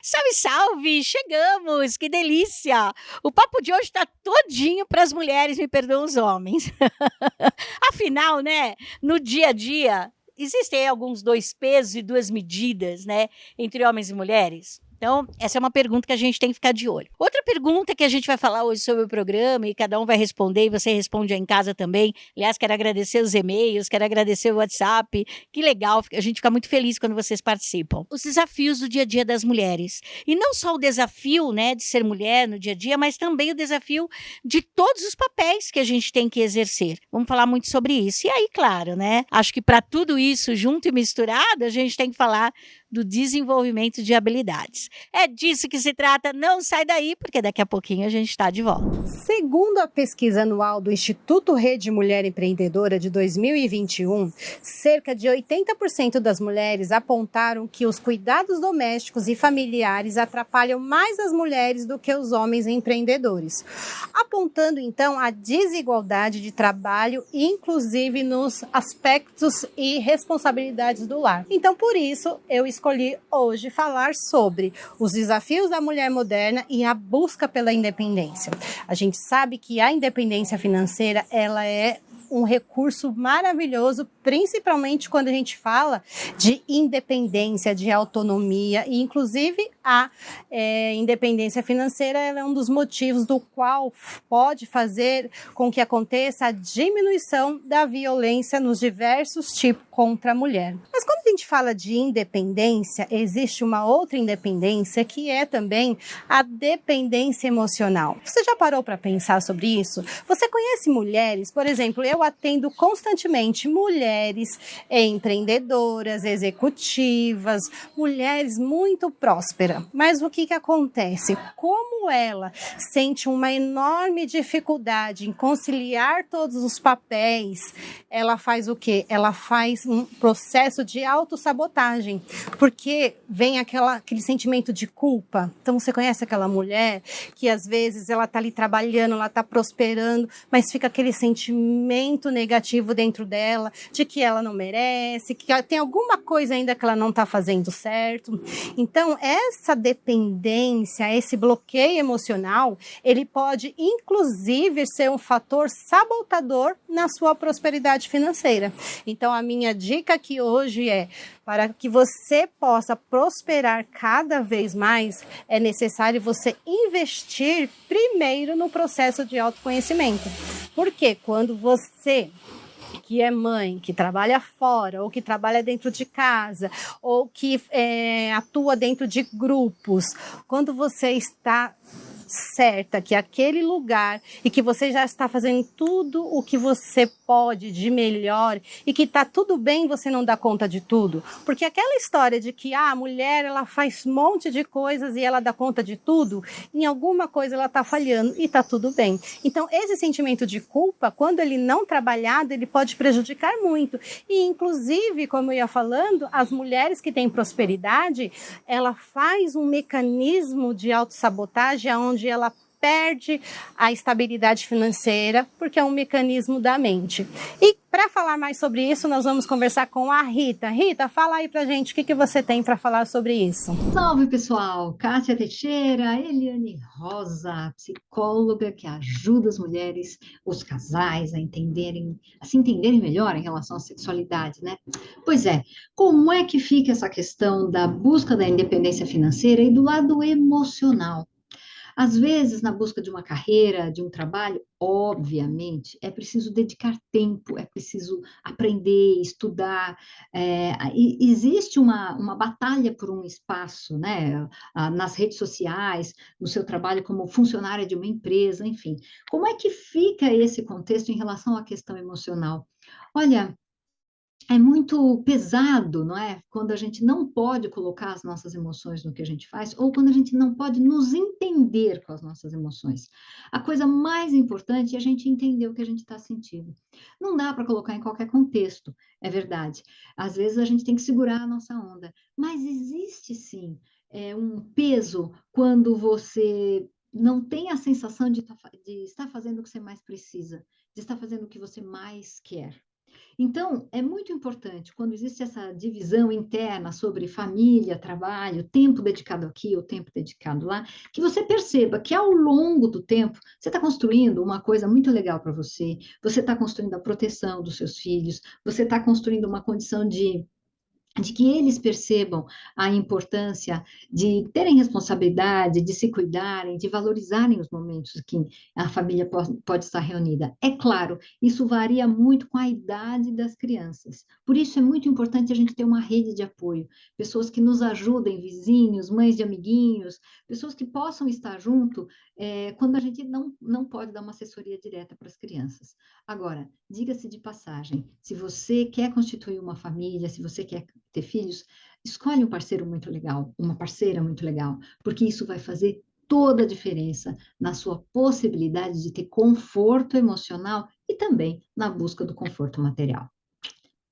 Salve, salve! Chegamos! Que delícia! O papo de hoje está todinho para as mulheres, me perdoam os homens. Afinal, né, no dia a dia, existem alguns dois pesos e duas medidas, né, entre homens e mulheres? Então, essa é uma pergunta que a gente tem que ficar de olho. Outra pergunta que a gente vai falar hoje sobre o programa, e cada um vai responder, e você responde aí em casa também. Aliás, quero agradecer os e-mails, quero agradecer o WhatsApp. Que legal, a gente fica muito feliz quando vocês participam. Os desafios do dia a dia das mulheres. E não só o desafio, né, de ser mulher no dia a dia, mas também o desafio de todos os papéis que a gente tem que exercer. Vamos falar muito sobre isso. E aí, claro, né, acho que para tudo isso junto e misturado, a gente tem que falar do desenvolvimento de habilidades. É disso que se trata, não sai daí, porque daqui a pouquinho a gente está de volta. Segundo a pesquisa anual do Instituto Rede Mulher Empreendedora de 2021, cerca de 80% das mulheres apontaram que os cuidados domésticos e familiares atrapalham mais as mulheres do que os homens empreendedores, apontando então a desigualdade de trabalho, inclusive nos aspectos e responsabilidades do lar. Então, por isso, eu escolhi hoje falar sobre os desafios da mulher moderna e a busca pela independência. A gente sabe que a independência financeira, ela é um recurso maravilhoso, principalmente quando a gente fala de independência, de autonomia, e inclusive a independência financeira ela é um dos motivos do qual pode fazer com que aconteça a diminuição da violência nos diversos tipos contra a mulher. Mas quando a gente fala de independência, existe uma outra independência que é também a dependência emocional. Você já parou para pensar sobre isso? Você conhece mulheres, por exemplo, eu atendo constantemente mulheres empreendedoras, executivas, mulheres muito prósperas. Mas o que acontece? Como ela sente uma enorme dificuldade em conciliar todos os papéis, ela faz o quê? Ela faz um processo de autossabotagem, porque vem aquele sentimento de culpa. Então você conhece aquela mulher que às vezes ela está ali trabalhando, ela está prosperando, mas fica aquele sentimento negativo dentro dela, de que ela não merece, que tem alguma coisa ainda que ela não está fazendo certo. Então, essa dependência, esse bloqueio emocional, ele pode, inclusive, ser um fator sabotador na sua prosperidade financeira. Então, a minha dica aqui hoje é, para que você possa prosperar cada vez mais, é necessário você investir primeiro no processo de autoconhecimento. Porque quando você que é mãe, que trabalha fora, ou que trabalha dentro de casa, ou que atua dentro de grupos, quando você está certa que aquele lugar e que você já está fazendo tudo o que você pode de melhor e que está tudo bem você não dar conta de tudo, porque aquela história de que a mulher ela faz um monte de coisas e ela dá conta de tudo, em alguma coisa ela está falhando e está tudo bem. Então esse sentimento de culpa, quando ele não trabalhado, ele pode prejudicar muito e inclusive, como eu ia falando, as mulheres que têm prosperidade, ela faz um mecanismo de autossabotagem onde ela perde a estabilidade financeira, porque é um mecanismo da mente. E para falar mais sobre isso, nós vamos conversar com a Rita. Rita, fala aí pra gente o que você tem para falar sobre isso. Salve, pessoal! Kátia Teixeira, Eliane Rosa, psicóloga que ajuda as mulheres, os casais a se entenderem melhor em relação à sexualidade, né? Pois é, como é que fica essa questão da busca da independência financeira e do lado emocional? Às vezes, na busca de uma carreira, de um trabalho, obviamente, é preciso dedicar tempo, é preciso aprender, estudar. Existe uma batalha por um espaço, né? Nas redes sociais, no seu trabalho como funcionária de uma empresa, enfim. Como é que fica esse contexto em relação à questão emocional? Olha, é muito pesado, não é? Quando a gente não pode colocar as nossas emoções no que a gente faz, ou quando a gente não pode nos entender com as nossas emoções. A coisa mais importante é a gente entender o que a gente está sentindo. Não dá para colocar em qualquer contexto, é verdade. Às vezes a gente tem que segurar a nossa onda, mas existe sim um peso quando você não tem a sensação de estar fazendo o que você mais precisa, de estar fazendo o que você mais quer. Então, é muito importante, quando existe essa divisão interna sobre família, trabalho, tempo dedicado aqui, o tempo dedicado lá, que você perceba que ao longo do tempo, você está construindo uma coisa muito legal para você está construindo a proteção dos seus filhos, você está construindo uma condição de que eles percebam a importância de terem responsabilidade, de se cuidarem, de valorizarem os momentos que a família pode estar reunida. É claro, isso varia muito com a idade das crianças. Por isso é muito importante a gente ter uma rede de apoio, pessoas que nos ajudem, vizinhos, mães de amiguinhos, pessoas que possam estar junto quando a gente não pode dar uma assessoria direta para as crianças. Agora, diga-se de passagem, se você quer constituir uma família, se você quer ter filhos, escolhe um parceiro muito legal, uma parceira muito legal, porque isso vai fazer toda a diferença na sua possibilidade de ter conforto emocional e também na busca do conforto material.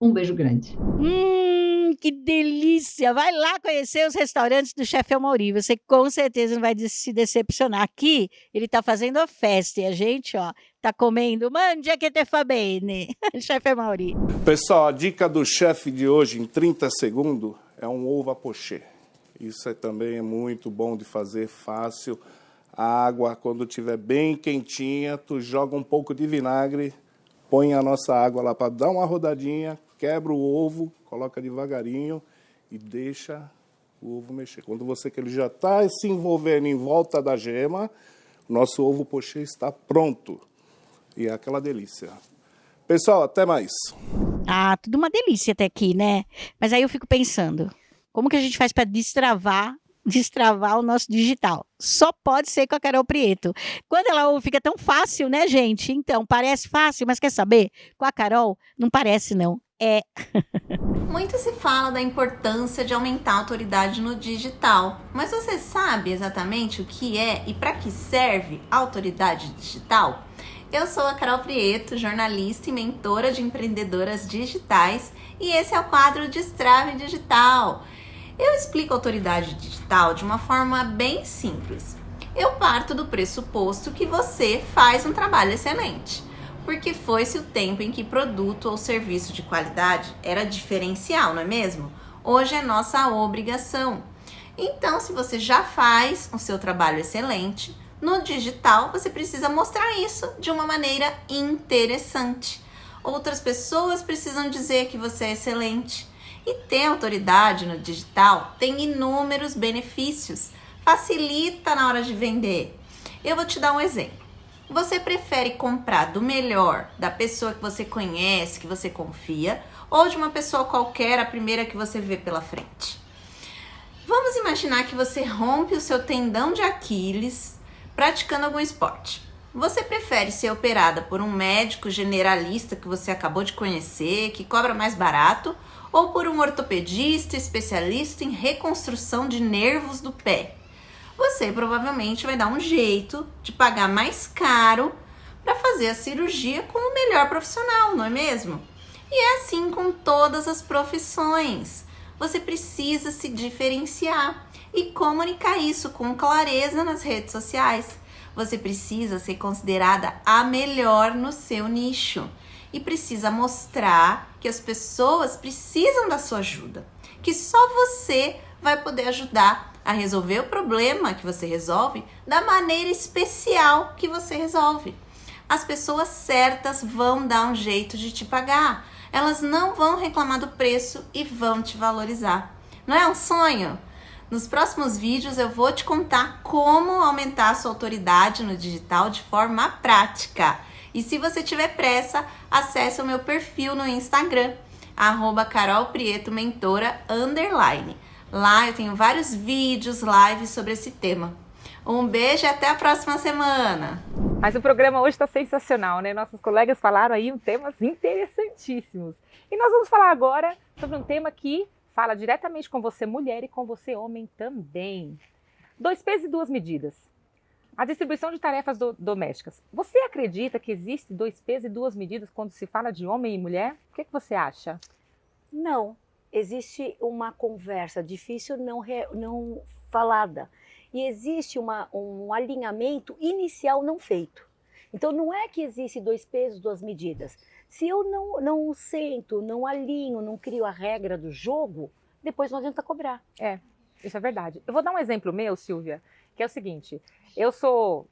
Um beijo grande. Que delícia! Vai lá conhecer os restaurantes do chefe Amaury. Você com certeza não vai se decepcionar. Aqui ele está fazendo a festa e a gente, ó, tá comendo mangia che te fa bene. Chefe Amaury. Pessoal, a dica do chefe de hoje em 30 segundos é um ovo à pochê. Isso também é muito bom de fazer, fácil. A água, quando estiver bem quentinha, tu joga um pouco de vinagre, põe a nossa água lá para dar uma rodadinha, quebra o ovo, coloca devagarinho e deixa o ovo mexer. Quando você que ele já está se envolvendo em volta da gema, nosso ovo pochê está pronto. E é aquela delícia. Pessoal, até mais. Ah, tudo uma delícia até aqui, né? Mas aí eu fico pensando, como que a gente faz para destravar o nosso digital? Só pode ser com a Carol Prieto. Quando ela ouve, fica tão fácil, né, gente? Então, parece fácil, mas quer saber? Com a Carol, não parece, não. É. Muito se fala da importância de aumentar a autoridade no digital, mas você sabe exatamente o que é e para que serve a autoridade digital? Eu sou a Carol Prieto, jornalista e mentora de empreendedoras digitais, e esse é o quadro Destrave Digital. Eu explico autoridade digital de uma forma bem simples. Eu parto do pressuposto que você faz um trabalho excelente, porque foi-se o tempo em que produto ou serviço de qualidade era diferencial, não é mesmo? Hoje é nossa obrigação. Então, se você já faz o seu trabalho excelente, no digital você precisa mostrar isso de uma maneira interessante. Outras pessoas precisam dizer que você é excelente. E ter autoridade no digital tem inúmeros benefícios. Facilita na hora de vender. Eu vou te dar um exemplo. Você prefere comprar do melhor, da pessoa que você conhece, que você confia, ou de uma pessoa qualquer, a primeira que você vê pela frente? Vamos imaginar que você rompe o seu tendão de Aquiles praticando algum esporte. Você prefere ser operada por um médico generalista que você acabou de conhecer, que cobra mais barato, ou por um ortopedista especialista em reconstrução de nervos do pé? Você provavelmente vai dar um jeito de pagar mais caro para fazer a cirurgia com o melhor profissional, não é mesmo? E é assim com todas as profissões. Você precisa se diferenciar e comunicar isso com clareza nas redes sociais. Você precisa ser considerada a melhor no seu nicho e precisa mostrar que as pessoas precisam da sua ajuda, que só você vai poder ajudar a resolver o problema que você resolve da maneira especial que você resolve. As pessoas certas vão dar um jeito de te pagar. Elas não vão reclamar do preço e vão te valorizar. Não é um sonho? Nos próximos vídeos eu vou te contar como aumentar a sua autoridade no digital de forma prática. E se você tiver pressa, acesse o meu perfil no Instagram, @carolprietomentora_. Lá eu tenho vários vídeos, lives sobre esse tema. Um beijo e até a próxima semana! Mas o programa hoje está sensacional, né? Nossos colegas falaram aí temas interessantíssimos. E nós vamos falar agora sobre um tema que fala diretamente com você mulher e com você homem também. 2 pesos e 2 medidas. A distribuição de tarefas domésticas. Você acredita que existe 2 pesos e 2 medidas quando se fala de homem e mulher? O que você acha? Não. Existe uma conversa difícil não falada. E existe um alinhamento inicial não feito. Então não é que existe 2 pesos, 2 medidas. Se eu não sento, não alinho, não crio a regra do jogo, depois não adianta cobrar. Isso é verdade. Eu vou dar um exemplo meu, Silvia, que é o seguinte, eu sou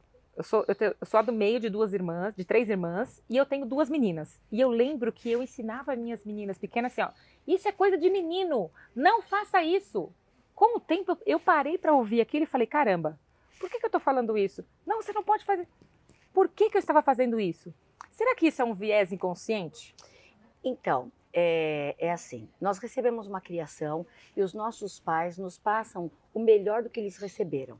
a do meio de 2 irmãs, de 3 irmãs, e eu tenho 2 meninas. E eu lembro que eu ensinava minhas meninas pequenas assim, ó, isso é coisa de menino, não faça isso. Com o tempo, eu parei para ouvir aquilo e falei, caramba, por que eu estou falando isso? Não, você não pode fazer. Por que eu estava fazendo isso? Será que isso é um viés inconsciente? Então, é assim, nós recebemos uma criação e os nossos pais nos passam o melhor do que eles receberam.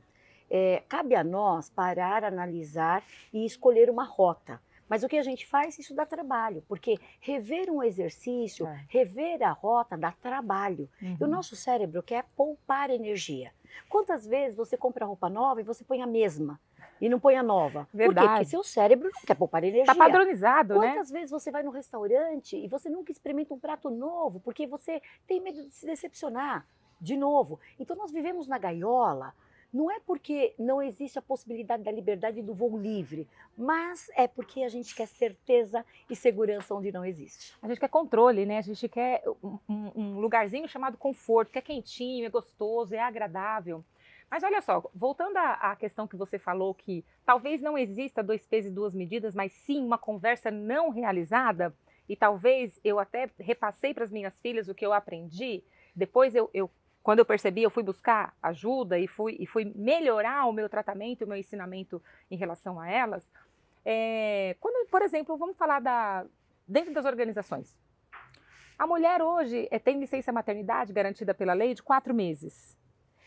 Cabe a nós parar, analisar e escolher uma rota. Mas o que a gente faz, isso dá trabalho, porque rever um exercício, rever a rota dá trabalho. E o nosso cérebro quer poupar energia. Quantas vezes você compra roupa nova e você põe a mesma e não põe a nova? Verdade. Por quê? Porque seu cérebro não quer poupar energia. Tá padronizado, né? Quantas vezes você vai no restaurante e você nunca experimenta um prato novo porque você tem medo de se decepcionar de novo? Então nós vivemos na gaiola. Não é porque não existe a possibilidade da liberdade do voo livre, mas é porque a gente quer certeza e segurança onde não existe. A gente quer controle, né? A gente quer um lugarzinho chamado conforto, que é quentinho, é gostoso, é agradável. Mas olha só, voltando à questão que você falou, que talvez não exista 2 pesos e 2 medidas, mas sim uma conversa não realizada, e talvez eu até repassei para as minhas filhas o que eu aprendi, depois quando eu percebi, eu fui buscar ajuda e fui melhorar o meu tratamento, o meu ensinamento em relação a elas. Quando, por exemplo, vamos falar dentro das organizações. A mulher hoje tem licença maternidade garantida pela lei de 4 meses.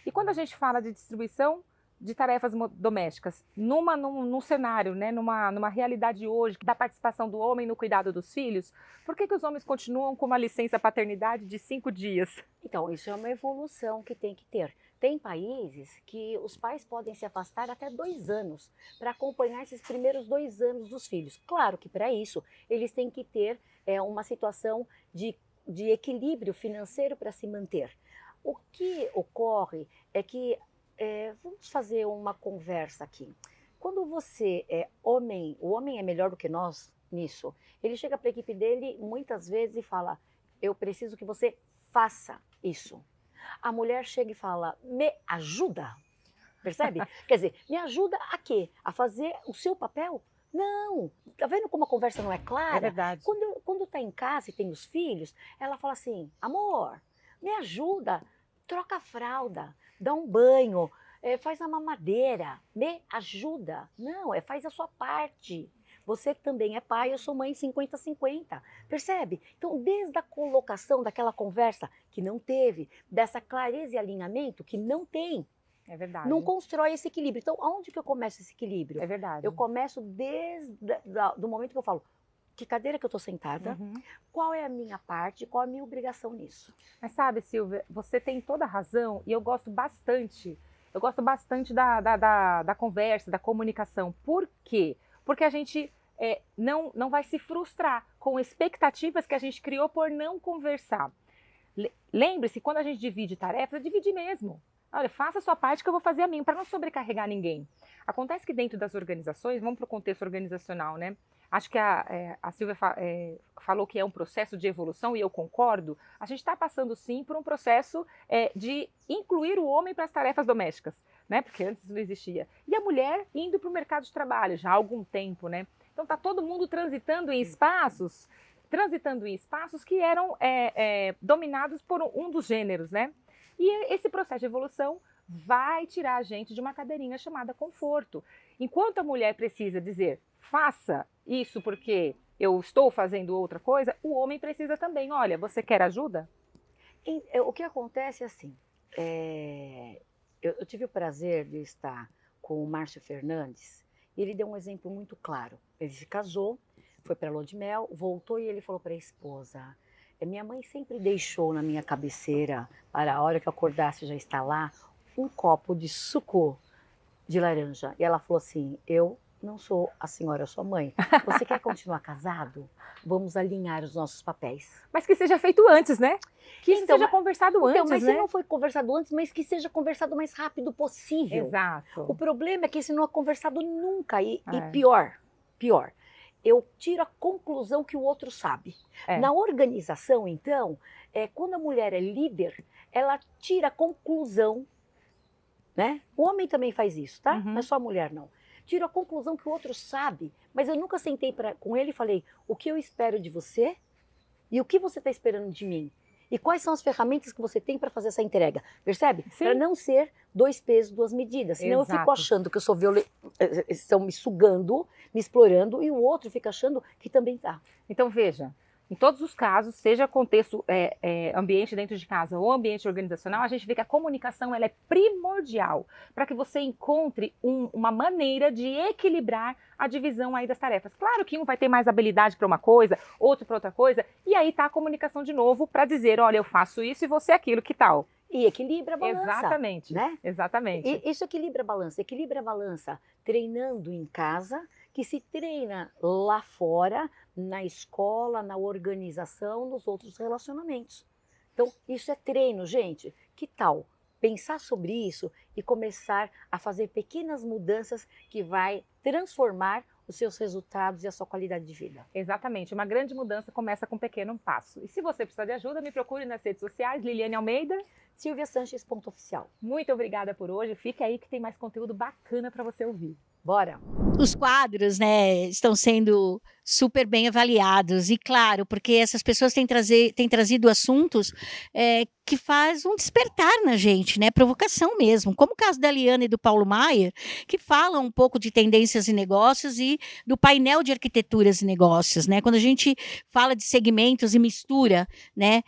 E quando a gente fala de distribuição de tarefas domésticas, num cenário, né, numa realidade hoje, da participação do homem no cuidado dos filhos, por que os homens continuam com uma licença paternidade de 5 dias? Então, isso é uma evolução que tem que ter. Tem países que os pais podem se afastar até 2 anos para acompanhar esses primeiros 2 anos dos filhos. Claro que para isso eles têm que ter uma situação de equilíbrio financeiro para se manter. O que ocorre é que vamos fazer uma conversa aqui. Quando você é homem, o homem é melhor do que nós nisso. Ele chega para a equipe dele muitas vezes e fala, eu preciso que você faça isso. A mulher chega e fala, me ajuda. Percebe? Quer dizer, me ajuda a quê? A fazer o seu papel? Não. Tá vendo como a conversa não é clara? É verdade. Quando tá em casa e tem os filhos, ela fala assim, amor, me ajuda, troca a fralda, dá um banho, faz a mamadeira, me ajuda. Não, faz a sua parte. Você também é pai, eu sou mãe 50-50. Percebe? Então, desde a colocação daquela conversa que não teve, dessa clareza e alinhamento que não tem, é verdade. Não constrói esse equilíbrio. Então, aonde que eu começo esse equilíbrio? É verdade. Eu começo desde do momento que eu falo, que cadeira que eu estou sentada, qual é a minha parte, qual é a minha obrigação nisso. Mas sabe, Silvia, você tem toda a razão e eu gosto bastante da conversa, da comunicação. Por quê? Porque a gente não vai se frustrar com expectativas que a gente criou por não conversar. Lembre-se, quando a gente divide tarefas, divide mesmo. Olha, faça a sua parte que eu vou fazer a minha, para não sobrecarregar ninguém. Acontece que dentro das organizações, vamos para o contexto organizacional, né? Acho que a Silvia falou que é um processo de evolução e eu concordo. A gente está passando sim por um processo de incluir o homem para as tarefas domésticas, né? Porque antes não existia. E a mulher indo para o mercado de trabalho já há algum tempo, né? Então está todo mundo transitando em espaços que eram dominados por um dos gêneros, né? E esse processo de evolução vai tirar a gente de uma cadeirinha chamada conforto. Enquanto a mulher precisa dizer, faça isso porque eu estou fazendo outra coisa, o homem precisa também. Olha, você quer ajuda? O que acontece é assim, eu tive o prazer de estar com o Márcio Fernandes e ele deu um exemplo muito claro. Ele se casou, foi para a lua de mel, voltou e ele falou para a esposa, minha mãe sempre deixou na minha cabeceira, para a hora que eu acordasse já está lá, um copo de suco de laranja. E ela falou assim, eu não sou a senhora, sua mãe. Você quer continuar casado? Vamos alinhar os nossos papéis. Mas que seja feito antes, né? Que isso seja conversado antes, mas né? se não foi conversado antes, mas que seja conversado o mais rápido possível. Exato. O problema é que isso não é conversado nunca. E pior, pior. Eu tiro a conclusão que o outro sabe. Na organização, então, quando a mulher é líder, ela tira a conclusão, né? O homem também faz isso, tá? Não é só a mulher, não. Tiro a conclusão que o outro sabe, mas eu nunca sentei com ele e falei o que eu espero de você e o que você está esperando de mim. E quais são as ferramentas que você tem para fazer essa entrega? Percebe? Para não ser 2 pesos, 2 medidas. Senão eu fico achando que eu sou estão me sugando, me explorando, e o outro fica achando que também está. Então, veja, em todos os casos, seja contexto ambiente dentro de casa ou ambiente organizacional, a gente vê que a comunicação ela é primordial para que você encontre uma maneira de equilibrar a divisão aí das tarefas. Claro que um vai ter mais habilidade para uma coisa, outro para outra coisa, e aí tá a comunicação de novo para dizer, olha, eu faço isso e você aquilo, que tal? E equilibra a balança. Exatamente, né? Exatamente. E isso equilibra a balança treinando em casa, que se treina lá fora, na escola, na organização, nos outros relacionamentos. Então, isso é treino, gente. Que tal pensar sobre isso e começar a fazer pequenas mudanças que vai transformar os seus resultados e a sua qualidade de vida? Exatamente. Uma grande mudança começa com um pequeno passo. E se você precisar de ajuda, me procure nas redes sociais, Liliane Almeida, Silvia Sanches.oficial. Muito obrigada por hoje. Fique aí que tem mais conteúdo bacana para você ouvir. Bora! Os quadros, né, estão sendo super bem avaliados, e claro, porque essas pessoas têm trazido assuntos que faz um despertar na gente, né, provocação mesmo, como o caso da Liana e do Paulo Maier, que falam um pouco de tendências e negócios e do painel de arquiteturas e negócios, né, quando a gente fala de segmentos e mistura, né,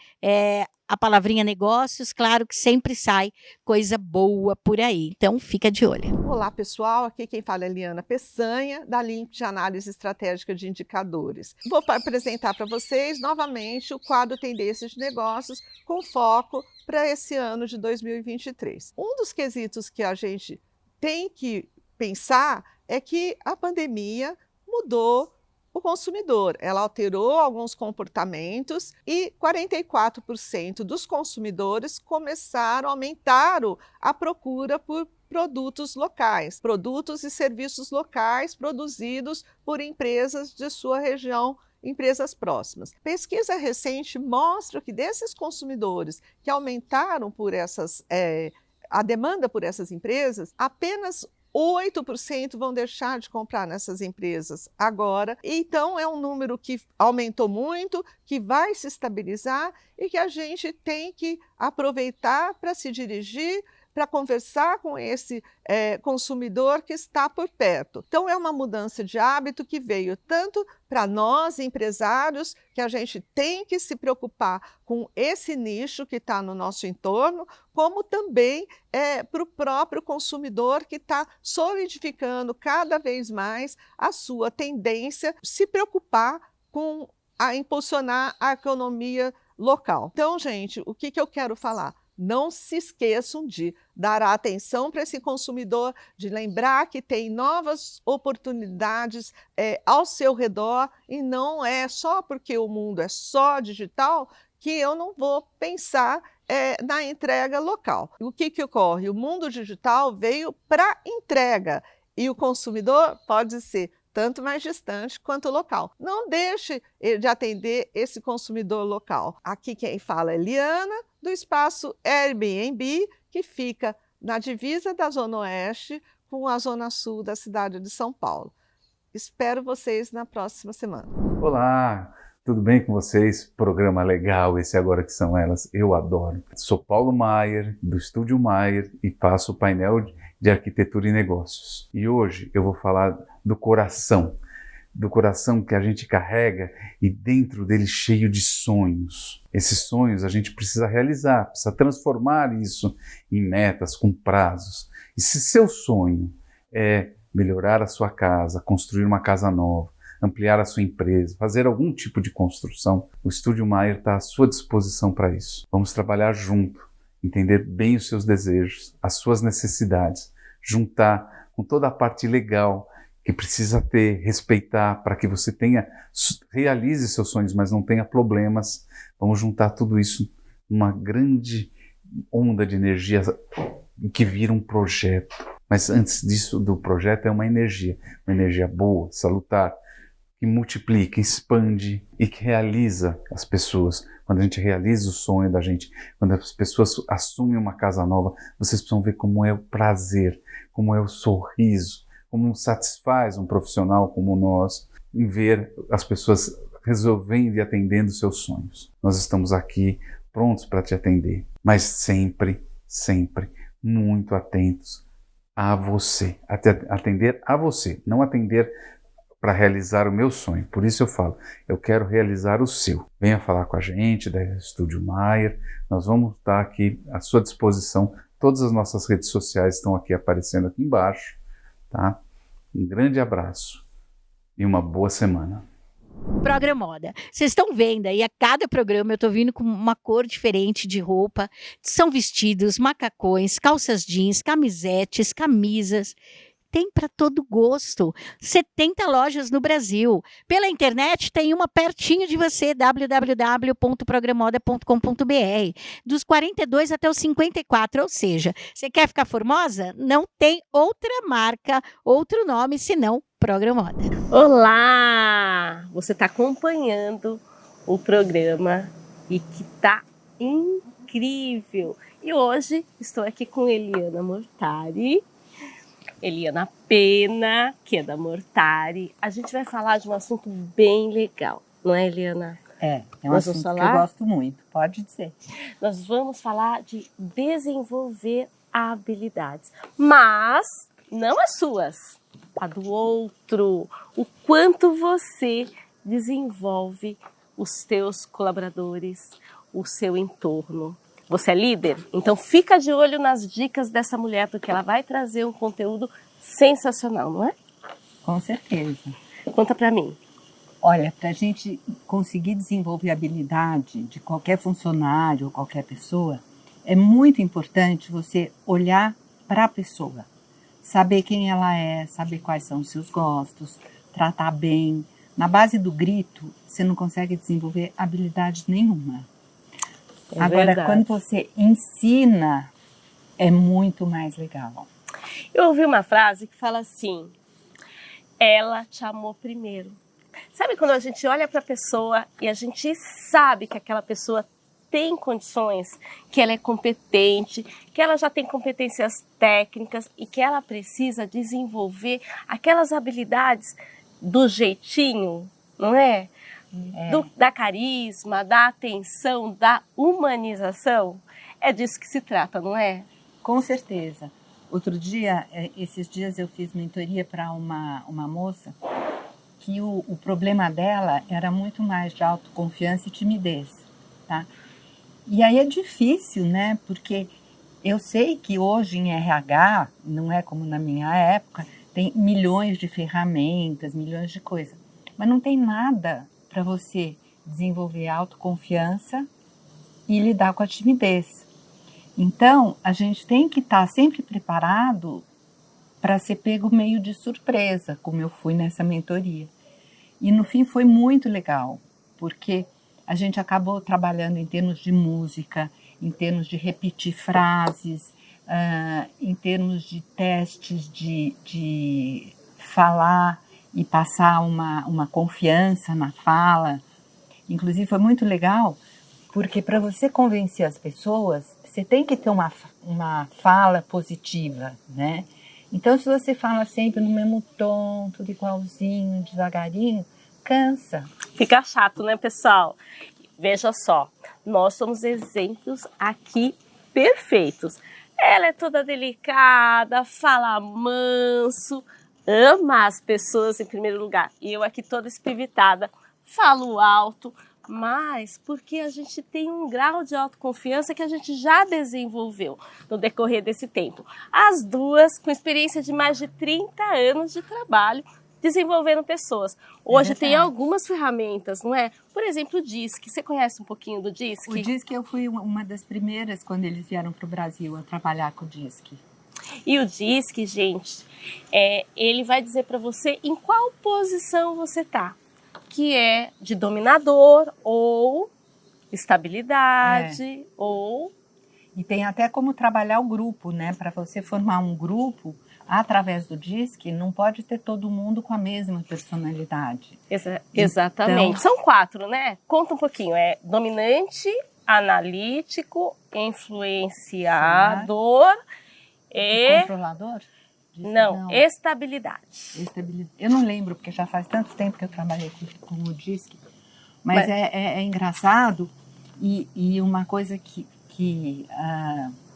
a palavrinha negócios, claro que sempre sai coisa boa por aí. Então, fica de olho. Olá, pessoal. Aqui quem fala é Liana Peçanha, da LIMP de Análise Estratégica de Indicadores. Vou apresentar para vocês novamente o quadro Tendências de Negócios com foco para esse ano de 2023. Um dos quesitos que a gente tem que pensar é que a pandemia mudou o consumidor. Ela alterou alguns comportamentos e 44% dos consumidores aumentaram a procura por produtos locais, produtos e serviços locais produzidos por empresas de sua região, empresas próximas. Pesquisa recente mostra que desses consumidores que aumentaram a demanda por essas empresas, apenas 8% vão deixar de comprar nessas empresas agora. Então, é um número que aumentou muito, que vai se estabilizar e que a gente tem que aproveitar para se dirigir, para conversar com esse consumidor que está por perto. Então, é uma mudança de hábito que veio tanto para nós, empresários, que a gente tem que se preocupar com esse nicho que está no nosso entorno, como também para o próprio consumidor que está solidificando cada vez mais a sua tendência, se preocupar com impulsionar a economia local. Então, gente, o que eu quero falar? Não se esqueçam de dar atenção para esse consumidor, de lembrar que tem novas oportunidades ao seu redor, e não é só porque o mundo é só digital que eu não vou pensar na entrega local. O que ocorre? O mundo digital veio para entrega e o consumidor pode ser tanto mais distante quanto local. Não deixe de atender esse consumidor local. Aqui quem fala é Liana, do espaço Airbnb, que fica na divisa da Zona Oeste com a Zona Sul da cidade de São Paulo. Espero vocês na próxima semana. Olá, tudo bem com vocês? Programa legal esse Agora Que São Elas, eu adoro. Sou Paulo Maier, do Estúdio Maier, e faço o painel de arquitetura e negócios. E hoje eu vou falar do coração que a gente carrega e dentro dele cheio de sonhos. Esses sonhos a gente precisa realizar, precisa transformar isso em metas com prazos. E se seu sonho é melhorar a sua casa, construir uma casa nova, ampliar a sua empresa, fazer algum tipo de construção, o Estúdio Maier está à sua disposição para isso. Vamos trabalhar junto, entender bem os seus desejos, as suas necessidades, juntar com toda a parte legal que precisa ter, respeitar, para que você realize seus sonhos, mas não tenha problemas. Vamos juntar tudo isso numa grande onda de energia que vira um projeto. Mas antes disso, do projeto é uma energia boa, salutar, que multiplica, expande e que realiza as pessoas. Quando a gente realiza o sonho da gente, quando as pessoas assumem uma casa nova, vocês precisam ver como é o prazer, como é o sorriso, como satisfaz um profissional como nós em ver as pessoas resolvendo e atendendo seus sonhos. Nós estamos aqui prontos para te atender, mas sempre, sempre muito atentos a você, atender a você, não atender para realizar o meu sonho. Por isso eu falo, eu quero realizar o seu. Venha falar com a gente da Estúdio Maier, nós vamos estar aqui à sua disposição. Todas as nossas redes sociais estão aqui aparecendo aqui embaixo, tá? Um grande abraço e uma boa semana. Programoda. Vocês estão vendo aí, a cada programa eu tô vindo com uma cor diferente de roupa. São vestidos, macacões, calças jeans, camisetes, camisas. Tem para todo gosto. 70 lojas no Brasil. Pela internet tem uma pertinho de você, www.programoda.com.br. Dos 42 até os 54, ou seja, você quer ficar formosa? Não tem outra marca, outro nome, senão Programoda. Olá! Você está acompanhando o programa e que tá incrível. E hoje estou aqui com Eliana Mortari, Eliana Pena, que é da Mortari. A gente vai falar de um assunto bem legal, não é, Eliana? É um assunto que eu gosto muito, pode dizer. Nós vamos falar de desenvolver habilidades, mas não as suas, a do outro. O quanto você desenvolve os teus colaboradores, o seu entorno. Você é líder? Então fica de olho nas dicas dessa mulher, porque ela vai trazer um conteúdo sensacional, não é? Com certeza. Conta pra mim. Olha, para a gente conseguir desenvolver a habilidade de qualquer funcionário ou qualquer pessoa, é muito importante você olhar para a pessoa. Saber quem ela é, saber quais são os seus gostos, tratar bem. Na base do grito, você não consegue desenvolver habilidade nenhuma. Agora, verdade. quando você ensina, é muito mais legal. Eu ouvi uma frase que fala assim: ela te amou primeiro. Sabe quando a gente olha para a pessoa e a gente sabe que aquela pessoa tem condições, que ela é competente, que ela já tem competências técnicas e que ela precisa desenvolver aquelas habilidades do jeitinho, não é? Da carisma, da atenção, da humanização. É disso que se trata, não é? Com certeza. Outro dia, esses dias eu fiz mentoria para uma moça que o problema dela era muito mais de autoconfiança e timidez, tá? E aí é difícil, né? Porque eu sei que hoje em RH, não é como na minha época, tem milhões de ferramentas, milhões de coisas, mas não tem nada para você desenvolver autoconfiança e lidar com a timidez. Então, a gente tem que estar sempre preparado para ser pego meio de surpresa, como eu fui nessa mentoria. E no fim foi muito legal, porque a gente acabou trabalhando em termos de música, em termos de repetir frases, em termos de testes de falar e passar uma confiança na fala. Inclusive foi muito legal, porque para você convencer as pessoas, você tem que ter uma fala positiva, né? Então, se você fala sempre no mesmo tom, tudo igualzinho, devagarinho, cansa. Fica chato, né, pessoal? Veja só, nós somos exemplos aqui perfeitos. Ela é toda delicada, fala manso, ama as pessoas em primeiro lugar. E eu aqui toda espivitada, falo alto, mas porque a gente tem um grau de autoconfiança que a gente já desenvolveu no decorrer desse tempo. As duas com experiência de mais de 30 anos de trabalho, desenvolvendo pessoas. Hoje tem algumas ferramentas, não é? Por exemplo, o DISC. Você conhece um pouquinho do DISC? O DISC eu fui uma das primeiras quando eles vieram para o Brasil a trabalhar com o DISC. E o DISC, gente, ele vai dizer para você em qual posição você tá, que é de dominador ou estabilidade ou... E tem até como trabalhar o grupo, né? Para você formar um grupo, através do DISC, não pode ter todo mundo com a mesma personalidade. Exatamente. Então, São 4, né? Conta um pouquinho. É dominante, analítico, influenciador e... Controlador? Não, estabilidade. Eu não lembro, porque já faz tanto tempo que eu trabalhei com o DISC. Mas é engraçado e uma coisa que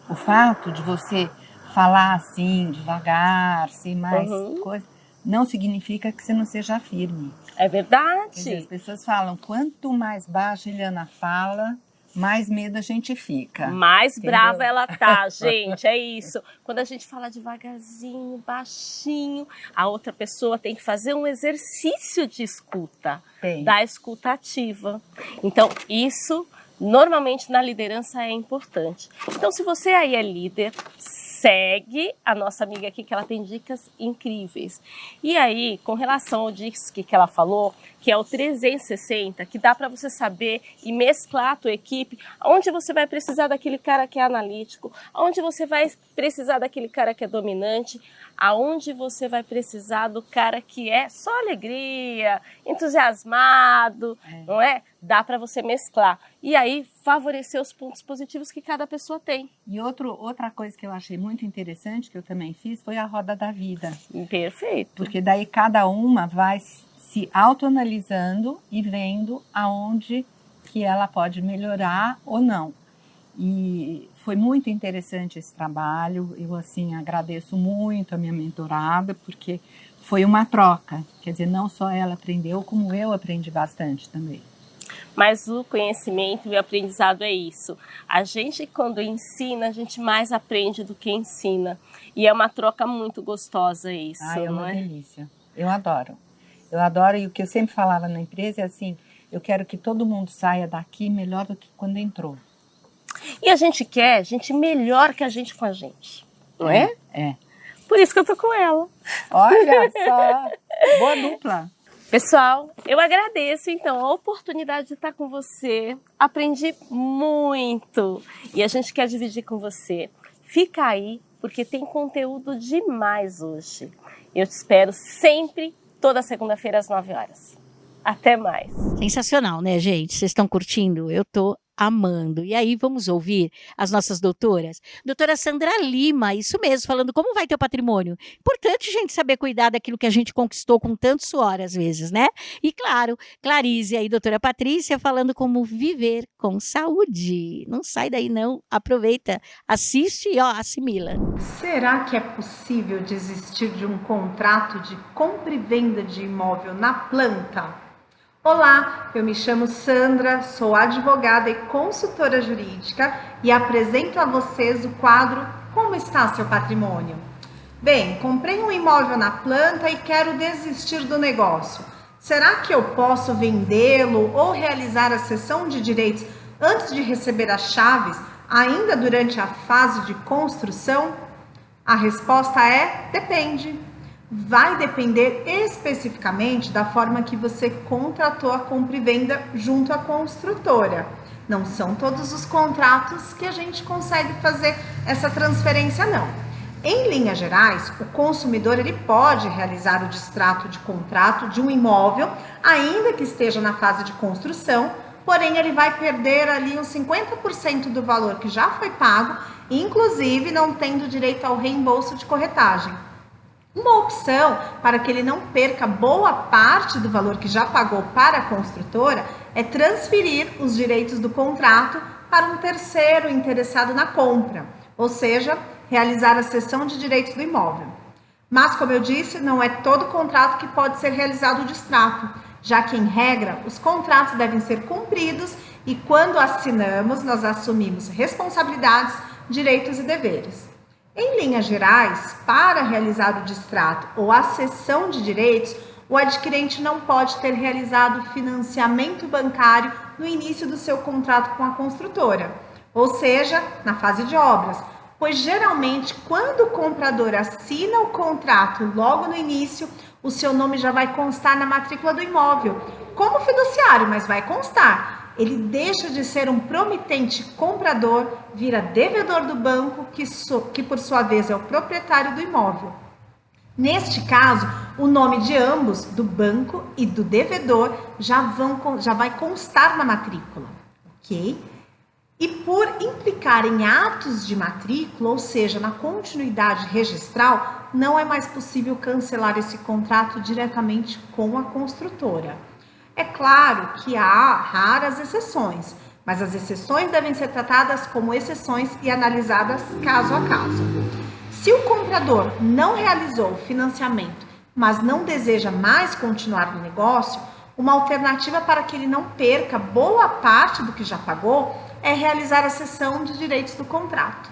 o fato de você falar assim, devagar, sem mais coisa, não significa que você não seja firme. É verdade. Quer dizer, as pessoas falam, quanto mais baixa a Eliana fala, mais medo a gente fica. Mais brava ela tá, gente, é isso. Quando a gente fala devagarzinho, baixinho, a outra pessoa tem que fazer um exercício de escuta, da escuta ativa. Então, isso, normalmente, na liderança é importante. Então, se você aí é líder, segue a nossa amiga aqui, que ela tem dicas incríveis. E aí, com relação ao DISC que ela falou, que é o 360, que dá para você saber e mesclar a tua equipe, onde você vai precisar daquele cara que é analítico, onde você vai precisar daquele cara que é dominante, aonde você vai precisar do cara que é só alegria, entusiasmado, não é? Dá para você mesclar. E aí, favorecer os pontos positivos que cada pessoa tem. E outra coisa que eu achei muito interessante, que eu também fiz, foi a roda da vida. Perfeito. Porque daí cada uma vai se autoanalisando e vendo aonde que ela pode melhorar ou não. E foi muito interessante esse trabalho. Eu, assim, agradeço muito a minha mentorada, porque foi uma troca. Quer dizer, não só ela aprendeu, como eu aprendi bastante também. Mas o conhecimento e o aprendizado é isso. A gente, quando ensina, a gente mais aprende do que ensina. E é uma troca muito gostosa isso, é não uma é? delícia. Eu adoro. Eu adoro, e o que eu sempre falava na empresa é assim, eu quero que todo mundo saia daqui melhor do que quando entrou. E a gente quer gente melhor que a gente com a gente, não é? É. Por isso que eu tô com ela. Olha só, boa dupla. Pessoal, eu agradeço então a oportunidade de estar com você. Aprendi muito e a gente quer dividir com você. Fica aí, porque tem conteúdo demais hoje. Eu te espero sempre, toda segunda-feira às 9 horas. Até mais. Sensacional, né, gente? Vocês estão curtindo? Eu tô amando. E aí, vamos ouvir as nossas doutoras? Doutora Sandra Lima, isso mesmo, falando como vai teu patrimônio. Importante, gente, saber cuidar daquilo que a gente conquistou com tanto suor, às vezes, né? E, claro, Clarice aí, doutora Patrícia, falando como viver com saúde. Não sai daí, não. Aproveita, assiste e, assimila. Será que é possível desistir de um contrato de compra e venda de imóvel na planta? Olá, eu me chamo Sandra, sou advogada e consultora jurídica e apresento a vocês o quadro Como está seu patrimônio? Bem, comprei um imóvel na planta e quero desistir do negócio. Será que eu posso vendê-lo ou realizar a cessão de direitos antes de receber as chaves, ainda durante a fase de construção? A resposta é: depende. Vai depender especificamente da forma que você contratou a compra e venda junto à construtora. Não são todos os contratos que a gente consegue fazer essa transferência, não. Em linhas gerais, o consumidor ele pode realizar o distrato de contrato de um imóvel, ainda que esteja na fase de construção, porém ele vai perder ali uns 50% do valor que já foi pago, inclusive não tendo direito ao reembolso de corretagem. Uma opção para que ele não perca boa parte do valor que já pagou para a construtora é transferir os direitos do contrato para um terceiro interessado na compra, ou seja, realizar a cessão de direitos do imóvel. Mas, como eu disse, não é todo contrato que pode ser realizado o distrato, já que, em regra, os contratos devem ser cumpridos e, quando assinamos, nós assumimos responsabilidades, direitos e deveres. Em linhas gerais, para realizar o distrato ou a cessão de direitos, o adquirente não pode ter realizado financiamento bancário no início do seu contrato com a construtora, ou seja, na fase de obras, pois geralmente quando o comprador assina o contrato logo no início, o seu nome já vai constar na matrícula do imóvel, como fiduciário, mas vai constar. Ele deixa de ser um promitente comprador, vira devedor do banco, que por sua vez é o proprietário do imóvel. Neste caso, o nome de ambos, do banco e do devedor, já vai constar na matrícula, ok? E por implicar em atos de matrícula, ou seja, na continuidade registral, não é mais possível cancelar esse contrato diretamente com a construtora. É claro que há raras exceções, mas as exceções devem ser tratadas como exceções e analisadas caso a caso. Se o comprador não realizou o financiamento, mas não deseja mais continuar no negócio, uma alternativa para que ele não perca boa parte do que já pagou é realizar a cessão de direitos do contrato.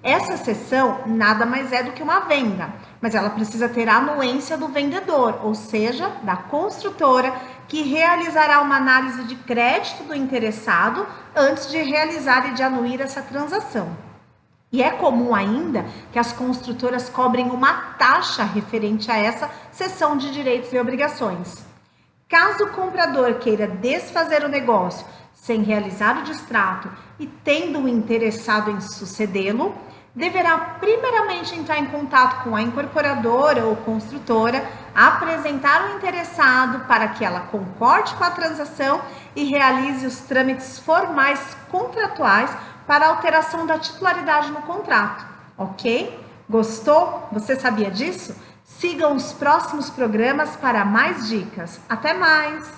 Essa cessão nada mais é do que uma venda, mas ela precisa ter a anuência do vendedor, ou seja, da construtora, que realizará uma análise de crédito do interessado antes de realizar e de anuir essa transação. E é comum ainda que as construtoras cobrem uma taxa referente a essa cessão de direitos e obrigações. Caso o comprador queira desfazer o negócio sem realizar o distrato e tendo o interessado em sucedê-lo, deverá primeiramente entrar em contato com a incorporadora ou construtora, apresentar o interessado para que ela concorde com a transação e realize os trâmites formais contratuais para alteração da titularidade no contrato, ok? Gostou? Você sabia disso? Sigam os próximos programas para mais dicas. Até mais!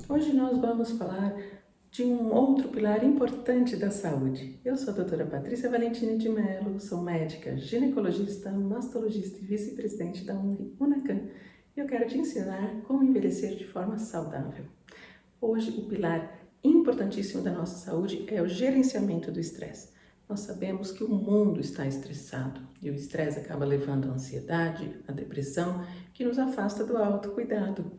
Hoje nós vamos falar de um outro pilar importante da saúde. Eu sou a doutora Patrícia Valentini de Mello, sou médica, ginecologista, mastologista e vice-presidente da UNACAM. E eu quero te ensinar como envelhecer de forma saudável. Hoje o pilar importantíssimo da nossa saúde é o gerenciamento do estresse. Nós sabemos que o mundo está estressado e o estresse acaba levando à ansiedade, à depressão, que nos afasta do autocuidado.